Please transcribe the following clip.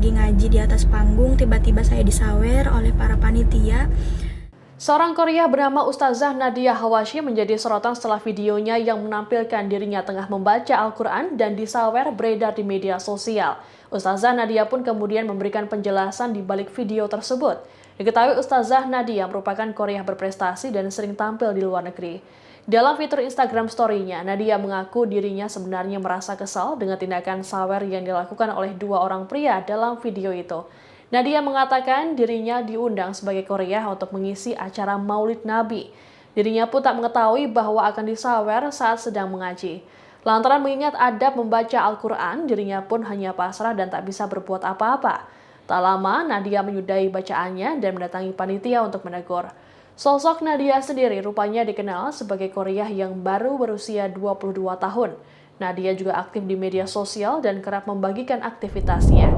lagi ngaji di atas panggung, tiba-tiba saya disawer oleh para panitia. Seorang Korea bernama Ustazah Nadia Hawashi menjadi sorotan setelah videonya yang menampilkan dirinya tengah membaca Al-Quran dan disawer beredar di media sosial. Ustazah Nadia pun kemudian memberikan penjelasan di balik video tersebut. Diketahui Ustazah Nadia merupakan Korea berprestasi dan sering tampil di luar negeri. Dalam fitur Instagram story-nya, Nadia mengaku dirinya sebenarnya merasa kesal dengan tindakan sawer yang dilakukan oleh dua orang pria dalam video itu. Nadia mengatakan dirinya diundang sebagai Korea untuk mengisi acara Maulid Nabi. Dirinya pun tak mengetahui bahwa akan disawer saat sedang mengaji. Lantaran mengingat adab membaca Al-Quran, dirinya pun hanya pasrah dan tak bisa berbuat apa-apa. Tak lama, Nadia menyudahi bacaannya dan mendatangi panitia untuk menegur. Sosok Nadia sendiri rupanya dikenal sebagai Korea yang baru berusia 22 tahun. Nadia juga aktif di media sosial dan kerap membagikan aktivitasnya.